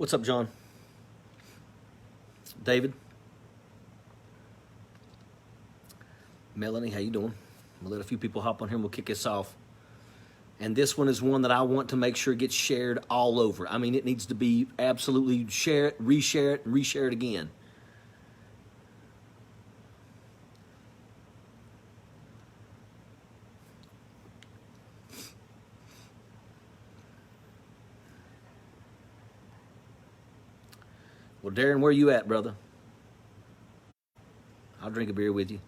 What's up, John? David? Melanie, how you doing? We'll let a few people hop on here and we'll kick this off. And this one is one that I want to make sure gets shared all over. I mean, it needs to be absolutely share it, reshare it, and reshare it again. Well, Darren, where you at, brother? I'll drink a beer with you.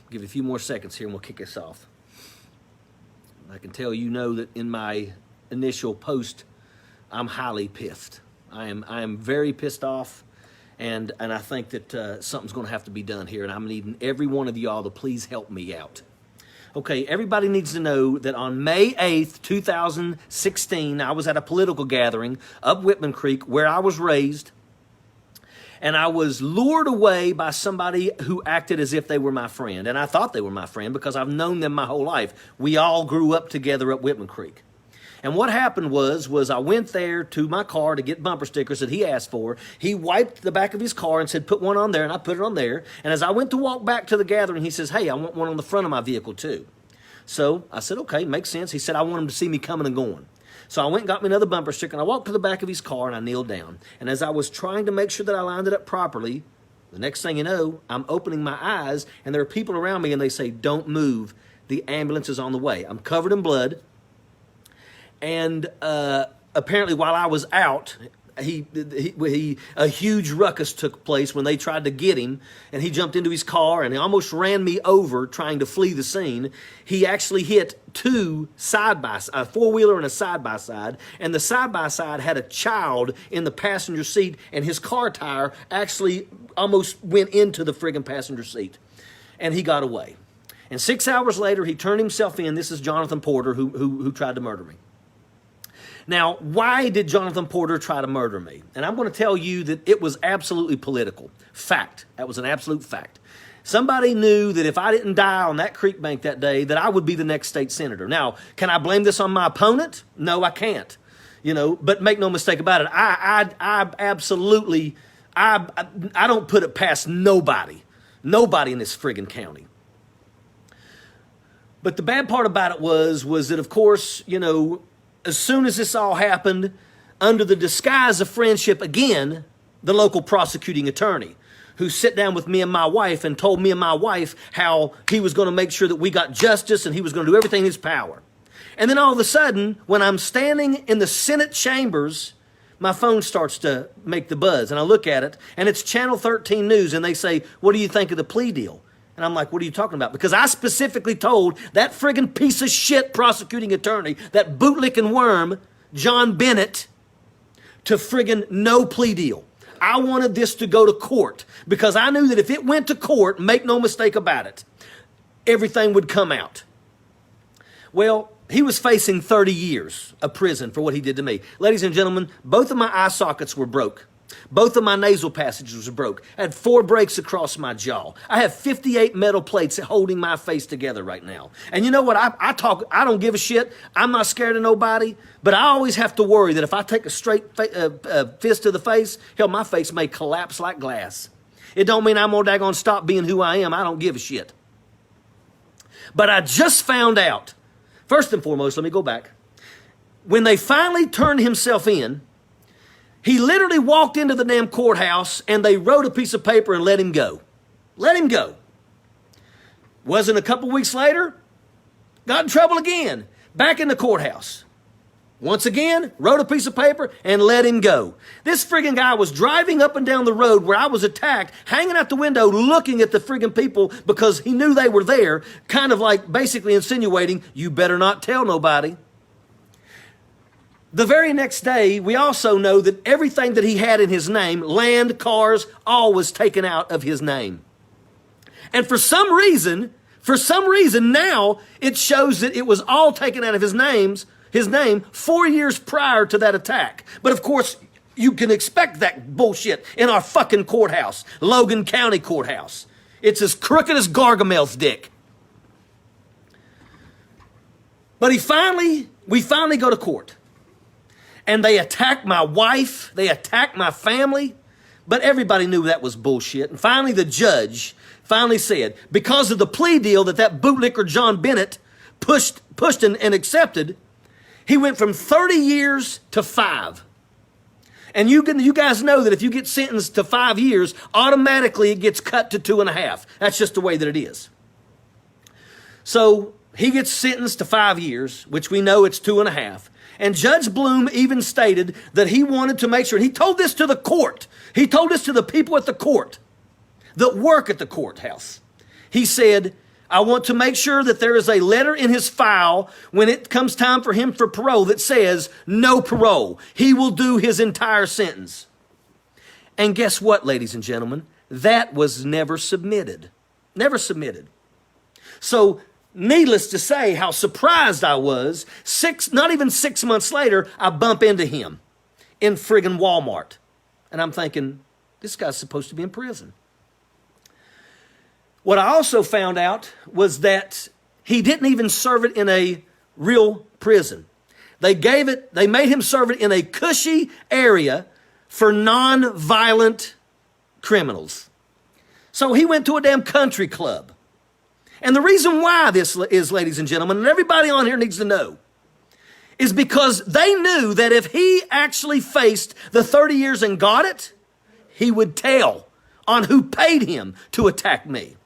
Give you a few more seconds here and we'll kick this off. I can tell you know that in my initial post, I'm highly pissed. I am very pissed off, and I think that something's going to have to be done here, and I'm needing every one of y'all to please help me out. Okay, everybody needs to know that on May 8th, 2016, I was at a political gathering up Whitman Creek where I was raised, and I was lured away by somebody who acted as if they were my friend. And I thought they were my friend because I've known them my whole life. We all grew up together at Whitman Creek. And what happened was I went there to my car to get bumper stickers that he asked for. He wiped the back of his car and said, put one on there, and I put it on there. And as I went to walk back to the gathering, he says, hey, I want one on the front of my vehicle too. So I said, okay, makes sense. He said, I want him to see me coming and going. So I went and got me another bumper sticker, and I walked to the back of his car, and I kneeled down. And as I was trying to make sure that I lined it up properly, the next thing you know, I'm opening my eyes, and there are people around me, and they say, don't move. The ambulance is on the way. I'm covered in blood. And apparently while I was out, a huge ruckus took place when they tried to get him, and he jumped into his car and he almost ran me over trying to flee the scene. He actually hit two side-by-side, a four-wheeler and a side-by-side, and the side-by-side had a child in the passenger seat, and his car tire actually almost went into the friggin' passenger seat, and he got away. And 6 hours later, he turned himself in. This is Jonathan Porter, who tried to murder me. Now, why did Jonathan Porter try to murder me? And I'm going to tell you that it was absolutely political. Fact. That was an absolute fact. Somebody knew that if I didn't die on that creek bank that day, that I would be the next state senator. Now, can I blame this on my opponent? No, I can't. But make no mistake about it. I absolutely, I don't put it past nobody in this friggin' county. But the bad part about it was that, of course, as soon as this all happened, under the disguise of friendship again, the local prosecuting attorney, who sat down with me and my wife and told me and my wife how he was going to make sure that we got justice and he was going to do everything in his power. And then all of a sudden, when I'm standing in the Senate chambers, my phone starts to make the buzz, and I look at it, and it's Channel 13 News, and they say, what do you think of the plea deal? And I'm like, what are you talking about? Because I specifically told that friggin' piece of shit prosecuting attorney, that bootlicking worm, John Bennett, to friggin' no plea deal. I wanted this to go to court because I knew that if it went to court, make no mistake about it, everything would come out. Well, he was facing 30 years of prison for what he did to me. Ladies and gentlemen, both of my eye sockets were broke. Both of my nasal passages were broke. I had 4 breaks across my jaw. I have 58 metal plates holding my face together right now. And you know what? I don't give a shit. I'm not scared of nobody. But I always have to worry that if I take a straight fist to the face, hell, my face may collapse like glass. It don't mean I'm gonna daggone stop being who I am. I don't give a shit. But I just found out, first and foremost, let me go back. When they finally turned himself in, he literally walked into the damn courthouse and they wrote a piece of paper and let him go. Let him go. Wasn't a couple weeks later, got in trouble again. Back in the courthouse. Once again, wrote a piece of paper and let him go. This friggin' guy was driving up and down the road where I was attacked, hanging out the window looking at the friggin' people because he knew they were there, kind of like basically insinuating, you better not tell nobody. The very next day, we also know that everything that he had in his name, land, cars, all was taken out of his name. And for some reason now it shows that it was all taken out of his name 4 years prior to that attack. But of course, you can expect that bullshit in our fucking courthouse, Logan County Courthouse. It's as crooked as Gargamel's dick. But we finally go to court. and they attacked my wife. They attacked my family. But everybody knew that was bullshit. And finally, the judge finally said, because of the plea deal that bootlicker John Bennett pushed and accepted, he went from 30 years to 5. And you guys know that if you get sentenced to 5 years, automatically it gets cut to 2.5. That's just the way that it is. So he gets sentenced to 5 years, which we know it's 2.5. And Judge Bloom even stated that he wanted to make sure, he told this to the court. He told this to the people at the court that work at the courthouse. He said, I want to make sure that there is a letter in his file when it comes time for him for parole that says no parole. He will do his entire sentence. And guess what, ladies and gentlemen? That was never submitted. Never submitted. So, needless to say how surprised I was, not even 6 months later, I bump into him in friggin' Walmart. And I'm thinking, this guy's supposed to be in prison. What I also found out was that he didn't even serve it in a real prison. They made him serve it in a cushy area for non-violent criminals. So he went to a damn country club. And the reason why this is, ladies and gentlemen, and everybody on here needs to know, is because they knew that if he actually faced the 30 years and got it, he would tell on who paid him to attack me.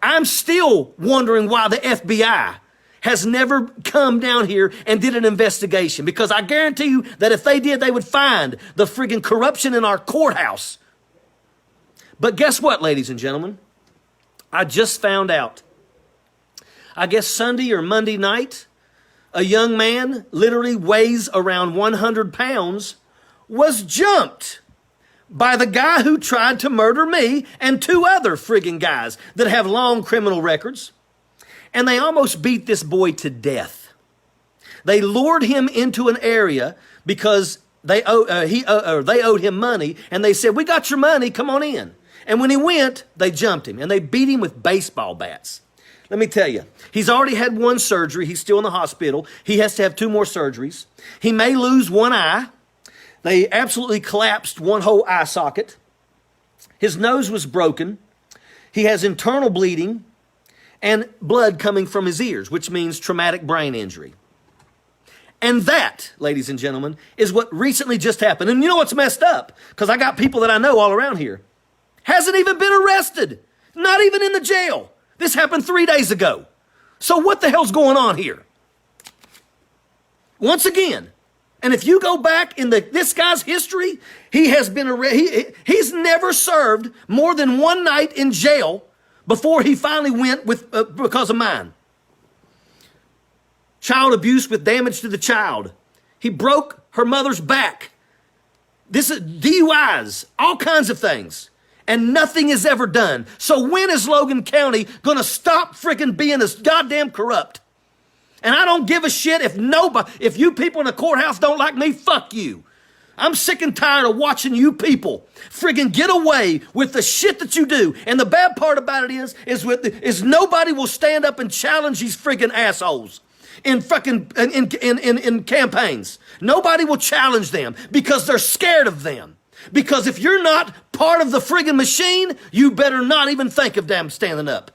I'm still wondering why the FBI has never come down here and did an investigation, because I guarantee you that if they did, they would find the friggin' corruption in our courthouse. But guess what, ladies and gentlemen? I just found out. I guess Sunday or Monday night, a young man, literally weighs around 100 pounds, was jumped by the guy who tried to murder me and 2 other friggin' guys that have long criminal records. And they almost beat this boy to death. They lured him into an area because they owed him money, and they said, we got your money, come on in. And when he went, they jumped him, and they beat him with baseball bats. Let me tell you, he's already had 1 surgery. He's still in the hospital. He has to have 2 more surgeries. He may lose 1 eye. They absolutely collapsed 1 whole eye socket. His nose was broken. He has internal bleeding and blood coming from his ears, which means traumatic brain injury. And that, ladies and gentlemen, is what recently just happened. And you know what's messed up? Because I got people that I know all around here. Hasn't even been arrested. Not even in the jail. This happened 3 days ago. So what the hell's going on here? Once again, and if you go back in this guy's history, he has been he's never served more than 1 night in jail before he finally went because of mine. Child abuse with damage to the child. He broke her mother's back. This is DUIs, all kinds of things. And nothing is ever done. So when is Logan County going to stop freaking being this goddamn corrupt? And I don't give a shit if you people in the courthouse don't like me, fuck you. I'm sick and tired of watching you people friggin' get away with the shit that you do. And the bad part about it is nobody will stand up and challenge these friggin' assholes in campaigns. Nobody will challenge them because they're scared of them. Because if you're not part of the friggin' machine, you better not even think of them standing up.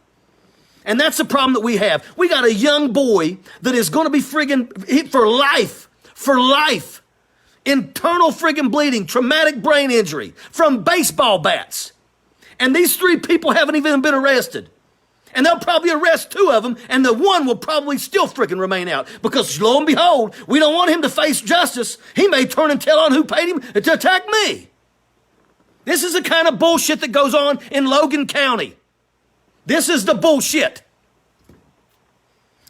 And that's the problem that we have. We got a young boy that is going to be friggin' for life, internal friggin' bleeding, traumatic brain injury from baseball bats. And these 3 people haven't even been arrested. And they'll probably arrest 2 of them, and the 1 will probably still friggin' remain out. Because lo and behold, we don't want him to face justice. He may turn and tell on who paid him to attack me. This is the kind of bullshit that goes on in Logan County. This is the bullshit.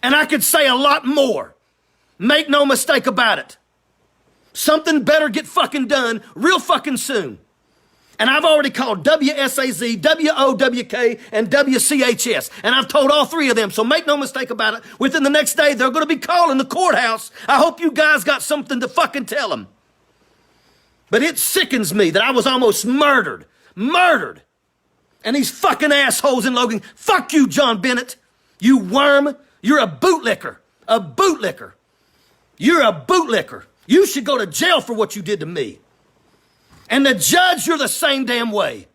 And I could say a lot more. Make no mistake about it. Something better get fucking done real fucking soon. And I've already called WSAZ, WOWK, and WCHS. And I've told all 3 of them, so make no mistake about it. Within the next day, they're going to be calling the courthouse. I hope you guys got something to fucking tell them. But it sickens me that I was almost murdered. Murdered. And these fucking assholes in Logan, fuck you, John Bennett. You worm. You're a bootlicker. A bootlicker. You're a bootlicker. You should go to jail for what you did to me. And the judge, you're the same damn way.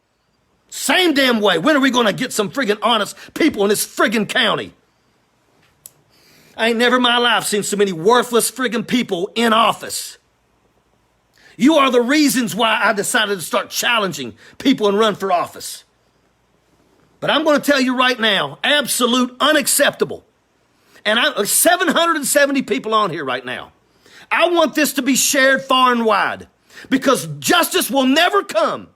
Same damn way. When are we going to get some friggin' honest people in this friggin' county? I ain't never in my life seen so many worthless friggin' people in office. You are the reasons why I decided to start challenging people and run for office. But I'm going to tell you right now, absolute unacceptable. And 770 people on here right now. I want this to be shared far and wide because justice will never come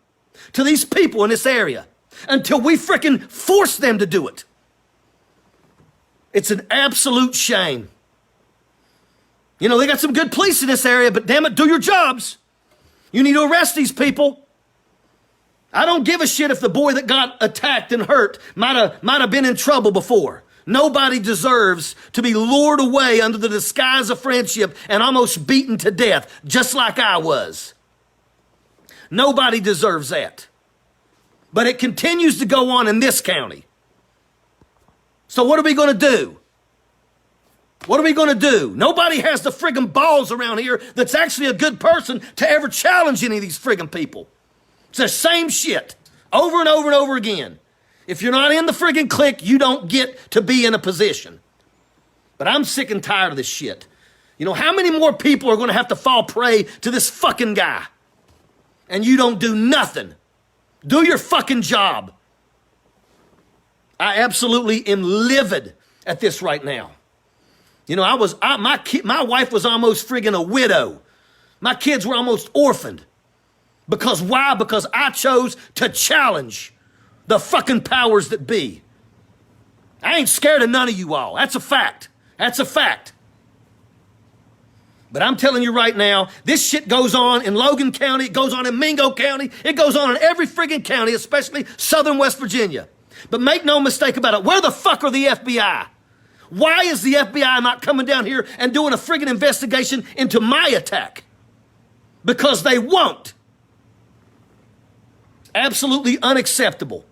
to these people in this area until we frickin' force them to do it. It's an absolute shame. You know, they got some good police in this area, but damn it, do your jobs. You need to arrest these people. I don't give a shit if the boy that got attacked and hurt might have been in trouble before. Nobody deserves to be lured away under the disguise of friendship and almost beaten to death, just like I was. Nobody deserves that. But it continues to go on in this county. So what are we going to do? What are we going to do? Nobody has the friggin' balls around here that's actually a good person to ever challenge any of these friggin' people. It's the same shit over and over and over again. If you're not in the friggin' clique, you don't get to be in a position. But I'm sick and tired of this shit. You know, how many more people are going to have to fall prey to this fucking guy? And you don't do nothing. Do your fucking job. I absolutely am livid at this right now. You know, my wife was almost friggin' a widow. My kids were almost orphaned. Because why? Because I chose to challenge the fucking powers that be. I ain't scared of none of you all. That's a fact. That's a fact. But I'm telling you right now, this shit goes on in Logan County. It goes on in Mingo County. It goes on in every friggin' county, especially southern West Virginia. But make no mistake about it. Where the fuck are the FBI? Why is the FBI not coming down here and doing a friggin' investigation into my attack? Because they won't. Absolutely unacceptable.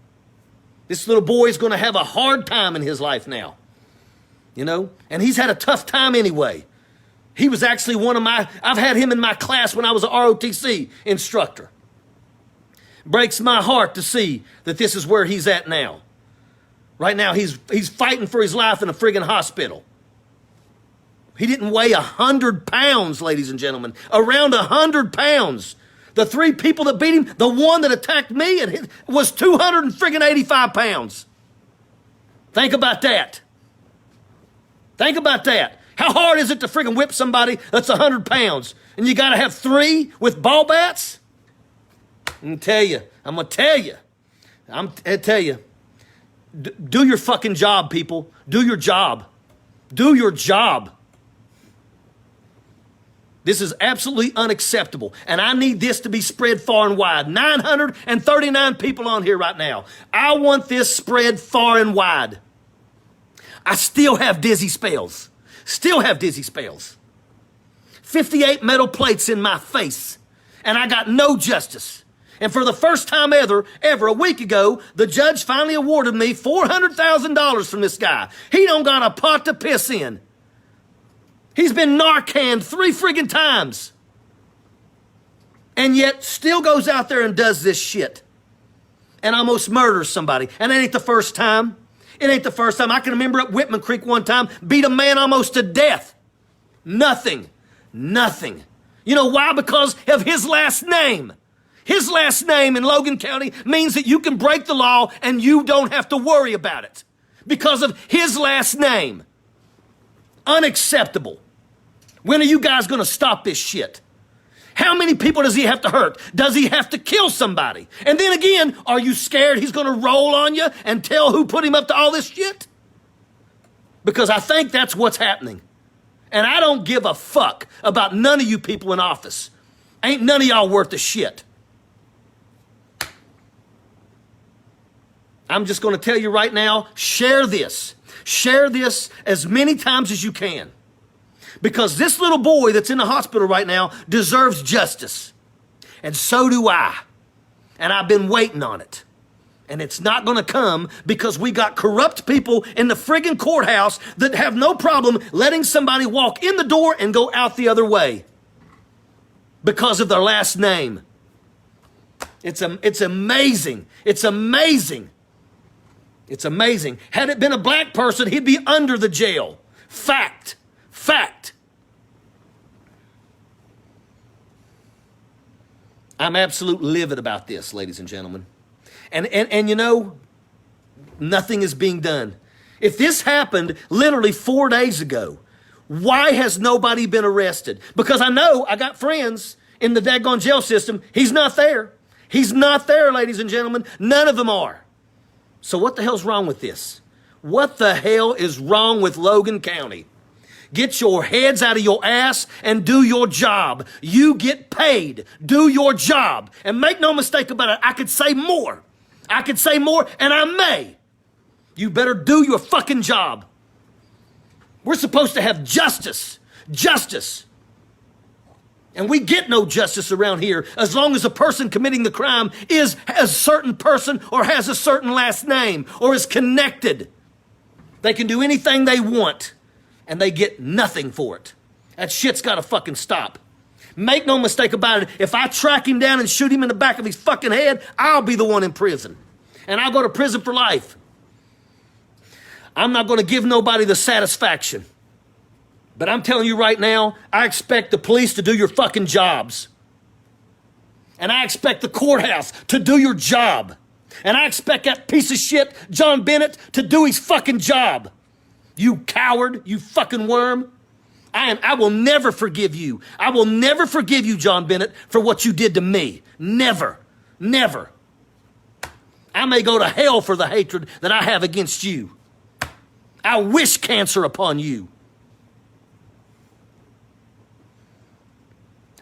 This little boy is going to have a hard time in his life now. You know? And he's had a tough time anyway. He was actually I've had him in my class when I was a ROTC instructor. Breaks my heart to see that this is where he's at now. Right now, he's fighting for his life in a friggin' hospital. He didn't weigh 100 pounds, ladies and gentlemen. Around 100 pounds. The three people that beat him, the one that attacked me, and was 285 pounds. Think about that. Think about that. How hard is it to friggin' whip somebody that's 100 pounds? And you got to have three with ball bats? I'm going to tell you. Do your fucking job, people. Do your job. Do your job. This is absolutely unacceptable. And I need this to be spread far and wide. 939 people on here right now. I want this spread far and wide. I still have dizzy spells. 58 metal plates in my face. And I got no justice. And for the first time ever, a week ago, the judge finally awarded me $400,000 from this guy. He don't got a pot to piss in. He's been Narcaned 3 friggin' times. And yet still goes out there and does this shit. And almost murders somebody. And that ain't the first time. It ain't the first time. I can remember at Whitman Creek one time, beat a man almost to death. Nothing. You know why? Because of his last name. His last name in Logan County means that you can break the law and you don't have to worry about it. Because of his last name. Unacceptable. When are you guys going to stop this shit? How many people does he have to hurt? Does he have to kill somebody? And then again, are you scared he's going to roll on you and tell who put him up to all this shit? Because I think that's what's happening. And I don't give a fuck about none of you people in office. Ain't none of y'all worth a shit. I'm just going to tell you right now, share this. Share this as many times as you can. Because this little boy that's in the hospital right now deserves justice. And so do I. And I've been waiting on it. And it's not going to come because we got corrupt people in the friggin' courthouse that have no problem letting somebody walk in the door and go out the other way. because of their last name. It's amazing. It's amazing. It's amazing. Had it been a black person, he'd be under the jail. Fact. Fact. I'm absolutely livid about this, ladies and gentlemen. And you know, nothing is being done. If this happened literally 4 days ago, why has nobody been arrested? Because I know I got friends in the daggone jail system. He's not there. He's not there, ladies and gentlemen. None of them are. So what the hell's wrong with this? What the hell is wrong with Logan County? Get your heads out of your ass and do your job. You get paid. Do your job. And make no mistake about it, I could say more. I could say more, and I may. You better do your fucking job. We're supposed to have justice. Justice. And we get no justice around here as long as the person committing the crime is a certain person or has a certain last name or is connected. They can do anything they want and they get nothing for it. That shit's got to fucking stop. Make no mistake about it. If I track him down and shoot him in the back of his fucking head, I'll be the one in prison. And I'll go to prison for life. I'm not going to give nobody the satisfaction. But I'm telling you right now, I expect the police to do your fucking jobs. And I expect the courthouse to do your job. And I expect that piece of shit, John Bennett, to do his fucking job. You coward, you fucking worm. I will never forgive you. I will never forgive you, John Bennett, for what you did to me. Never. Never. I may go to hell for the hatred that I have against you. I wish cancer upon you.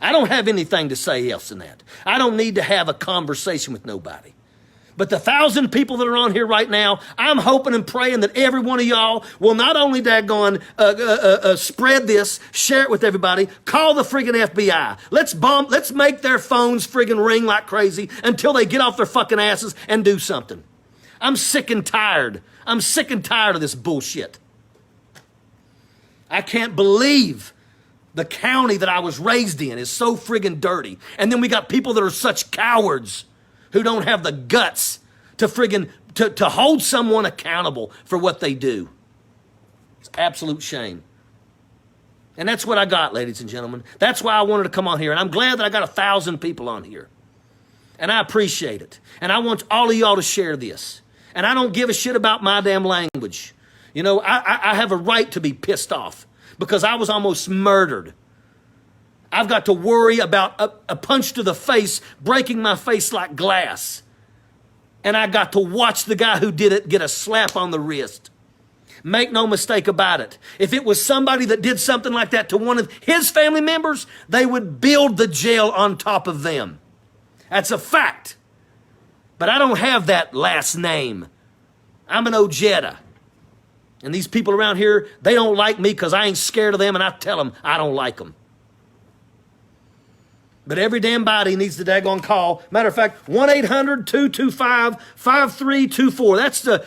I don't have anything to say else than that. I don't need to have a conversation with nobody. But the 1,000 people that are on here right now, I'm hoping and praying that every one of y'all will not only daggone spread this, share it with everybody, call the friggin' FBI. Let's make their phones friggin' ring like crazy until they get off their fucking asses and do something. I'm sick and tired. I'm sick and tired of this bullshit. I can't believe the county that I was raised in is so friggin' dirty. And then we got people that are such cowards who don't have the guts to friggin' to hold someone accountable for what they do. It's absolute shame. And that's what I got, ladies and gentlemen. That's why I wanted to come on here. And I'm glad that I got 1,000 people on here. And I appreciate it. And I want all of y'all to share this. And I don't give a shit about my damn language. You know, I have a right to be pissed off because I was almost murdered. I've got to worry about a punch to the face, breaking my face like glass. And I got to watch the guy who did it get a slap on the wrist. Make no mistake about it. If it was somebody that did something like that to one of his family members, they would build the jail on top of them. That's a fact. But I don't have that last name. I'm an Ojeda. And these people around here, they don't like me because I ain't scared of them, and I tell them I don't like them. But every damn body needs the daggone call. Matter of fact, 1-800-225-5324.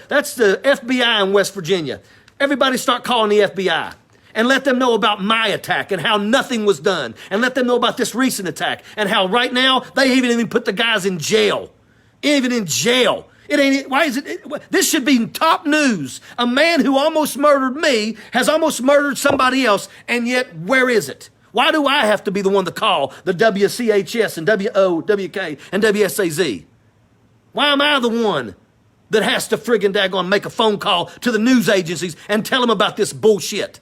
That's the FBI in West Virginia. Everybody start calling the FBI. And let them know about my attack and how nothing was done. And let them know about this recent attack. And how right now, they even put the guys in jail. Even in jail. Why is it? This should be top news. A man who almost murdered me has almost murdered somebody else. And yet, where is it? Why do I have to be the one to call the WCHS and WOWK and WSAZ? Why am I the one that has to friggin' daggone make a phone call to the news agencies and tell them about this bullshit?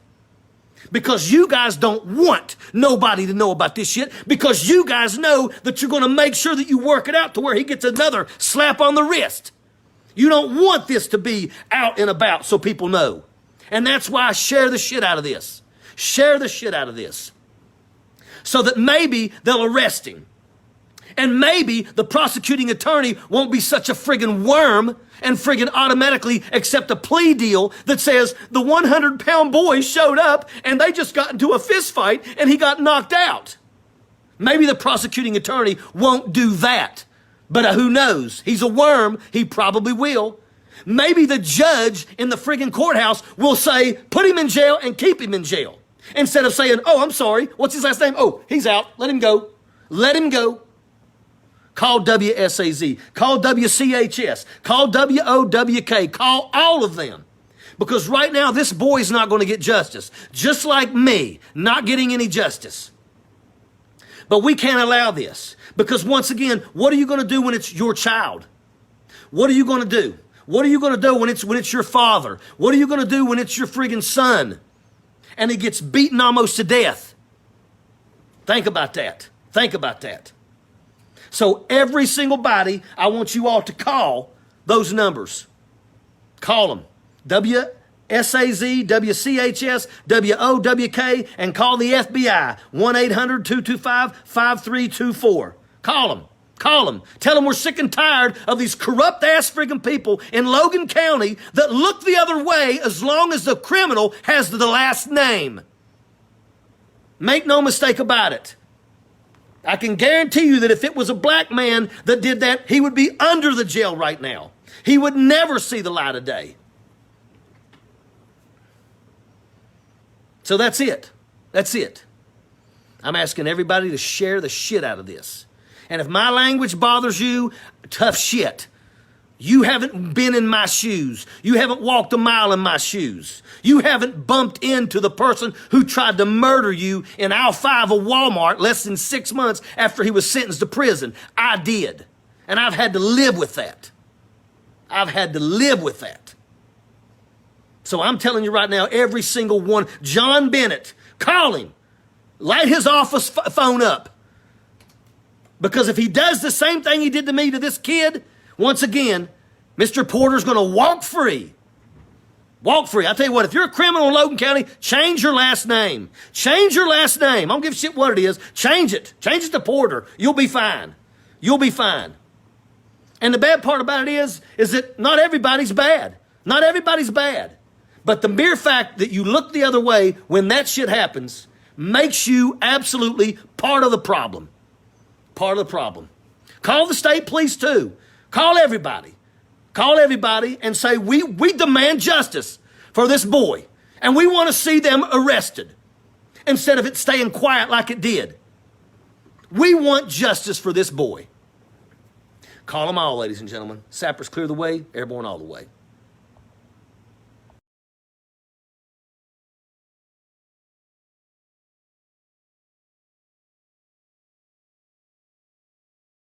Because you guys don't want nobody to know about this shit because you guys know that you're going to make sure that you work it out to where he gets another slap on the wrist. You don't want this to be out and about so people know. And that's why I share the shit out of this. Share the shit out of this. So that maybe they'll arrest him. And maybe the prosecuting attorney won't be such a friggin' worm and friggin' automatically accept a plea deal that says the 100-pound boy showed up and they just got into a fist fight and he got knocked out. Maybe the prosecuting attorney won't do that. But who knows? He's a worm. He probably will. Maybe the judge in the friggin' courthouse will say, put him in jail and keep him in jail. Instead of saying, oh, I'm sorry, what's his last name? Oh, he's out, let him go. Let him go. Call WSAZ. Call WCHS. Call WOWK. Call all of them. Because right now, this boy's not going to get justice. Just like me, not getting any justice. But we can't allow this. Because once again, what are you going to do when it's your child? What are you going to do? What are you going to do when it's your father? What are you going to do when it's your friggin' son? And he gets beaten almost to death. Think about that. Think about that. So every single body, I want you all to call those numbers. Call them. WSAZ, WCHS, WOWK, and call the FBI. 1-800-225-5324. Call them. Call them. Tell them we're sick and tired of these corrupt-ass friggin' people in Logan County that look the other way as long as the criminal has the last name. Make no mistake about it. I can guarantee you that if it was a black man that did that, he would be under the jail right now. He would never see the light of day. So that's it. That's it. I'm asking everybody to share the shit out of this. And if my language bothers you, tough shit. You haven't been in my shoes. You haven't walked a mile in my shoes. You haven't bumped into the person who tried to murder you in aisle 5 of Walmart less than 6 months after he was sentenced to prison. I did. And I've had to live with that. I've had to live with that. So I'm telling you right now, every single one, John Bennett, call him. Light his office phone up. Because if he does the same thing he did to me to this kid, once again, Mr. Porter's going to walk free. Walk free. I tell you what, if you're a criminal in Logan County, change your last name. Change your last name. I don't give a shit what it is. Change it. Change it to Porter. You'll be fine. You'll be fine. And the bad part about it is that not everybody's bad. Not everybody's bad. But the mere fact that you look the other way when that shit happens makes you absolutely part of the problem. Part of the problem. Call the state police too. Call everybody. Call everybody and say, we demand justice for this boy. And we want to see them arrested instead of it staying quiet like it did. We want justice for this boy. Call them all, ladies and gentlemen. Sappers clear the way, airborne all the way.